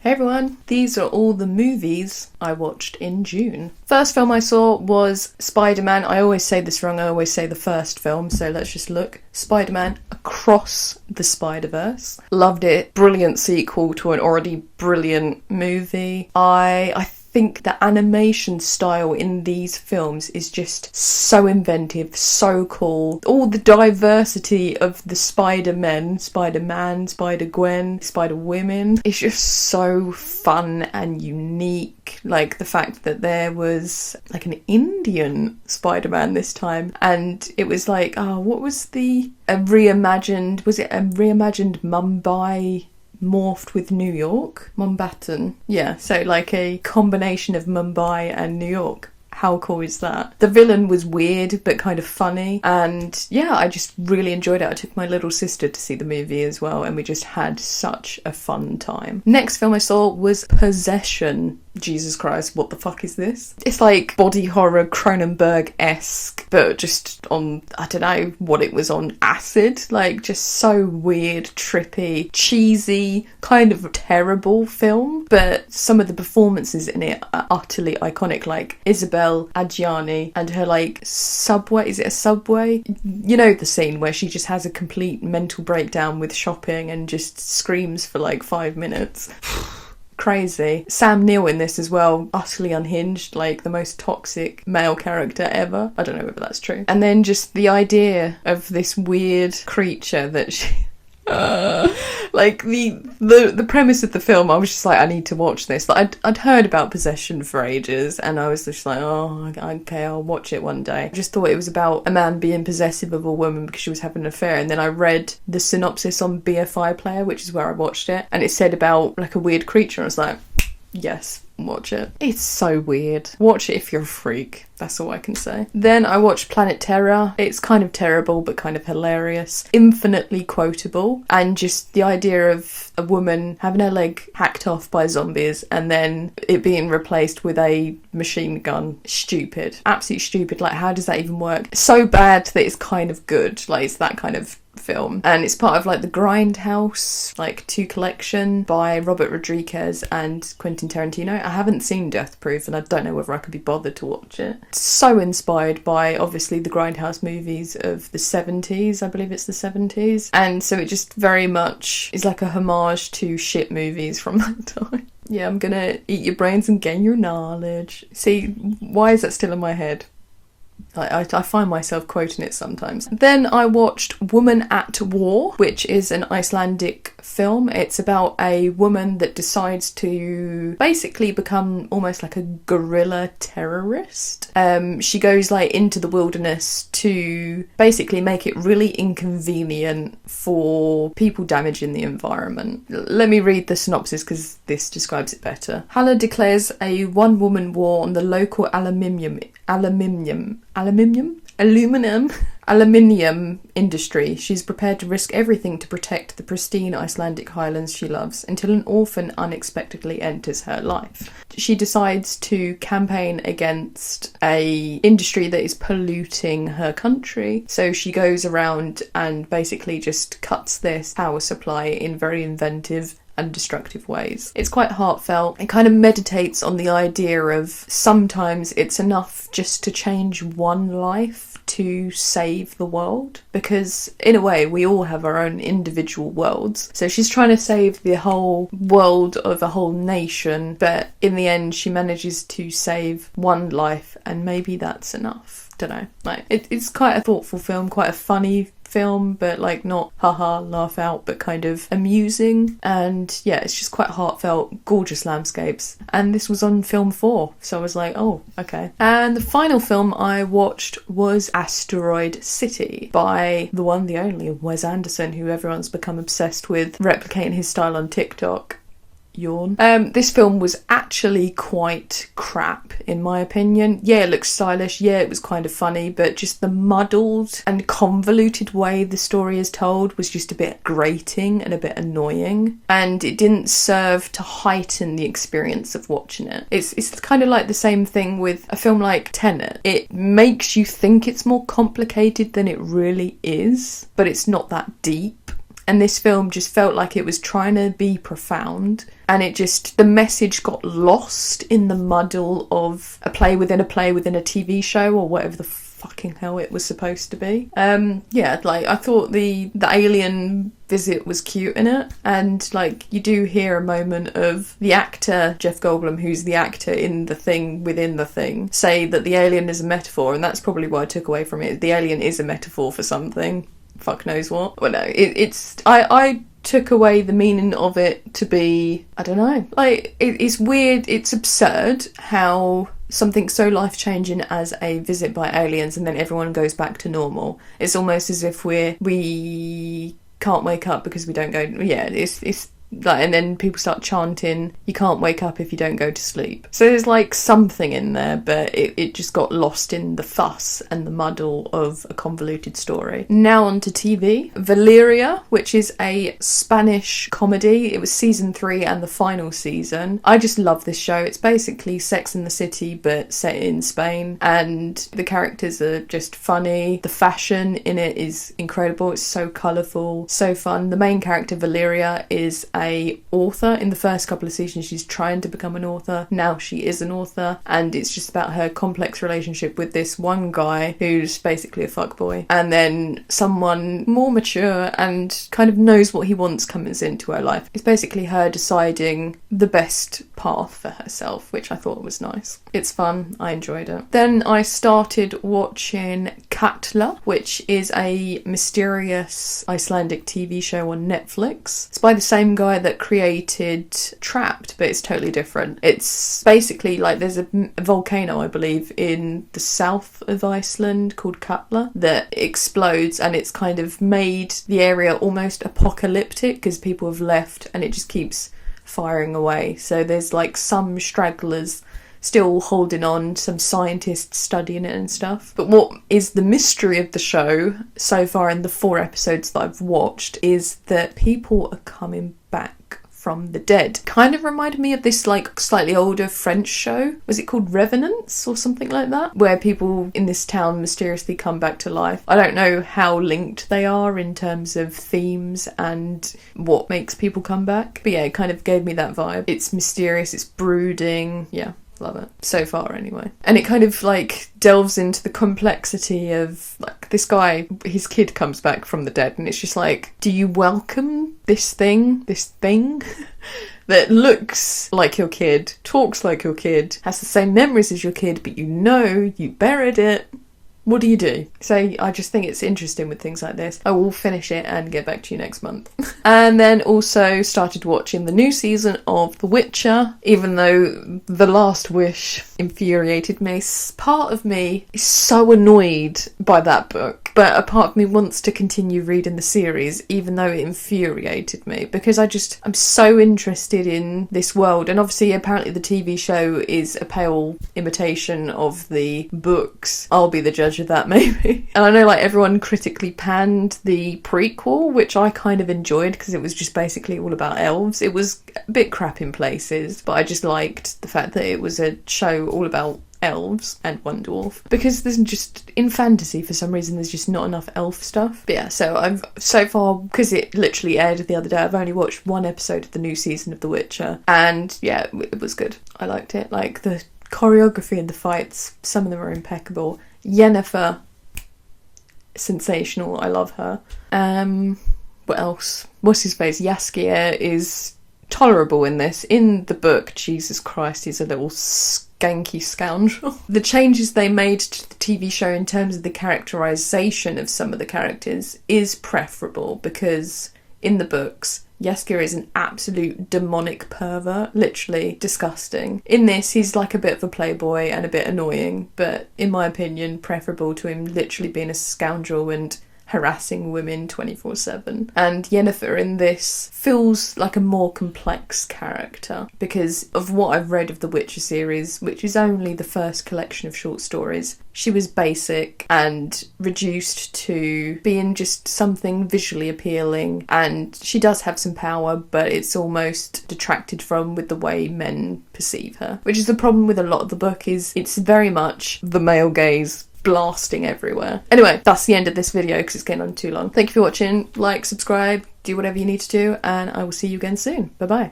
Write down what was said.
Hey everyone, these are all the movies I watched in June. First film I saw was Spider-Man. I always say this wrong, I always say the first film, so let's just look. Spider-Man Across the Spider-Verse. Loved it. Brilliant sequel to an already brilliant movie. I think the animation style in these films is just so inventive, so cool. All the diversity of the Spider-Men, Spider-Man, Spider-Gwen, Spider-Women, it's just so fun and unique. Like the fact that there was like an Indian Spider-Man this time, and it was like, what was a reimagined Mumbai morphed with New York? Mumbattan. Yeah, so like a combination of Mumbai and New York. How cool is that? The villain was weird but kind of funny, and yeah, I just really enjoyed it. I took my little sister to see the movie as well, and we just had such a fun time. Next film I saw was Possession. Jesus Christ, what the fuck is this? It's like body horror Cronenberg-esque, but just on, I don't know what it was on, acid. Like, just so weird, trippy, cheesy, kind of terrible film. But some of the performances in it are utterly iconic, like Isabelle Adjani and her like subway, is it a subway? You know the scene where she just has a complete mental breakdown with shopping and just screams for like 5 minutes. Crazy. Sam Neill in this as well, utterly unhinged, like the most toxic male character ever. I don't know whether that's true. And then just the idea of this weird creature that she... like the premise of the film, I was just like, I need to watch this. Like, I'd heard about Possession for ages, and I was just like, oh, okay, I'll watch it one day. I just thought it was about a man being possessive of a woman because she was having an affair, and then I read the synopsis on BFI Player, which is where I watched it, and it said about like a weird creature, and I was like, yes, watch it. It's so weird. Watch it if you're a freak. That's all I can say. Then I watched Planet Terror. It's kind of terrible, but kind of hilarious. Infinitely quotable. And just the idea of a woman having her leg hacked off by zombies and then it being replaced with a machine gun. Stupid. Absolutely stupid. Like, how does that even work? So bad that it's kind of good. Like, it's that kind of film, and it's part of like the Grindhouse like 2 collection by Robert Rodriguez and Quentin Tarantino. I haven't seen Death Proof, and I don't know whether I could be bothered to watch it. It's so inspired by obviously the Grindhouse movies of the 70s, I believe it's the 70s, and so it just very much is like a homage to shit movies from that time. Yeah, I'm gonna eat your brains and gain your knowledge. See, why is that still in my head? I find myself quoting it sometimes. Then I watched Woman at War, which is an Icelandic film. It's about a woman that decides to basically become almost like a guerrilla terrorist. She goes like into the wilderness to basically make it really inconvenient for people damaging the environment. Let me read the synopsis because this describes it better. Halla declares a one-woman war on the local aluminium industry. She's prepared to risk everything to protect the pristine Icelandic highlands she loves until an orphan unexpectedly enters her life. She decides to campaign against a industry that is polluting her country. So she goes around and basically just cuts this power supply in very inventive and destructive ways. It's quite heartfelt. It kind of meditates on the idea of sometimes it's enough just to change one life to save the world, because in a way we all have our own individual worlds. So she's trying to save the whole world of a whole nation, but in the end she manages to save one life, and maybe that's enough. Don't know. Like it's quite a thoughtful film, quite a funny film, but like not haha laugh out, but kind of amusing. And yeah, it's just quite heartfelt, gorgeous landscapes. And this was on Film 4, so I was like, oh, okay. And the final film I watched was Asteroid City by the one, the only Wes Anderson, who everyone's become obsessed with replicating his style on TikTok. Yawn. This film was actually quite crap in my opinion. Yeah, it looks stylish, yeah, it was kind of funny, but just the muddled and convoluted way the story is told was just a bit grating and a bit annoying, and it didn't serve to heighten the experience of watching it. It's kind of like the same thing with a film like Tenet. It makes you think it's more complicated than it really is, but it's not that deep. And this film just felt like it was trying to be profound, and the message got lost in the muddle of a play within a play within a TV show, or whatever the fucking hell it was supposed to be. I thought the alien visit was cute in it, and you do hear a moment of the actor Jeff Goldblum, who's the actor in The Thing within The Thing, say that the alien is a metaphor, and that's probably what I took away from it. The alien is a metaphor for something, fuck knows what. Well, no, I took away the meaning of it to be, I don't know, it's weird, it's absurd how something so life-changing as a visit by aliens and then everyone goes back to normal. It's almost as if we can't wake up because we don't go, it's and then people start chanting, you can't wake up if you don't go to sleep. So there's something in there, but it just got lost in the fuss and the muddle of a convoluted story. Now on to TV. Valeria, which is a Spanish comedy. It was season 3 and the final season. I just love this show. It's basically Sex and the City but set in Spain, and the characters are just funny. The fashion in it is incredible. It's so colourful, so fun. The main character, Valeria, is a author. In the first couple of seasons she's trying to become an author. Now she is an author, and it's just about her complex relationship with this one guy who's basically a fuckboy, and then someone more mature and kind of knows what he wants comes into her life. It's basically her deciding the best path for herself, which I thought was nice. It's fun. I enjoyed it. Then I started watching Katla, which is a mysterious Icelandic TV show on Netflix. It's by the same guy that created Trapped, but it's totally different. It's basically there's a volcano, I believe, in the south of Iceland called Katla that explodes, and it's kind of made the area almost apocalyptic because people have left and it just keeps firing away. So there's some stragglers still holding on, some scientists studying it and stuff. But what is the mystery of the show so far in the 4 episodes that I've watched is that people are coming back from the dead. Kind of reminded me of this slightly older French show. Was it called Revenants or something like that? Where people in this town mysteriously come back to life. I don't know how linked they are in terms of themes and what makes people come back. But yeah, it kind of gave me that vibe. It's mysterious, it's brooding. Yeah. Love it. So far, anyway. And it kind of delves into the complexity of this guy, his kid comes back from the dead, and it's just do you welcome this thing that looks like your kid, talks like your kid, has the same memories as your kid, but you buried it? What do you do? So I just think it's interesting with things like this. I will finish it and get back to you next month. And then also started watching the new season of The Witcher, even though The Last Wish infuriated me. Part of me is so annoyed by that book, but a part of me wants to continue reading the series, even though it infuriated me, because I'm so interested in this world. And obviously, apparently the TV show is a pale imitation of the books. I'll be the judge of that, maybe. And I know everyone critically panned the prequel, which I kind of enjoyed because it was just basically all about elves. It was a bit crap in places, but I just liked the fact that it was a show all about elves and one dwarf, because there's just, in fantasy for some reason, there's just not enough elf stuff. But yeah, so I've so far, because it literally aired the other day, I've only watched 1 episode of the new season of The Witcher, and yeah, it was good. I liked it. The choreography and the fights, some of them are impeccable. Yennefer, sensational. I love her. What else? What's his face? Jaskier is tolerable in this. In the book, Jesus Christ, he's a little skanky scoundrel. The changes they made to the TV show in terms of the characterisation of some of the characters is preferable, because in the books, Jaskier is an absolute demonic pervert, literally disgusting. In this, he's a bit of a playboy and a bit annoying, but in my opinion, preferable to him literally being a scoundrel and harassing women 24/7. And Yennefer in this feels like a more complex character because of what I've read of the Witcher series, which is only the first collection of short stories. She was basic and reduced to being just something visually appealing, and she does have some power, but it's almost detracted from with the way men perceive her, which is the problem with a lot of the book. Is it's very much the male gaze blasting everywhere. Anyway, that's the end of this video because it's getting on too long. Thank you for watching. Like, subscribe, do whatever you need to do, and I will see you again soon. Bye bye.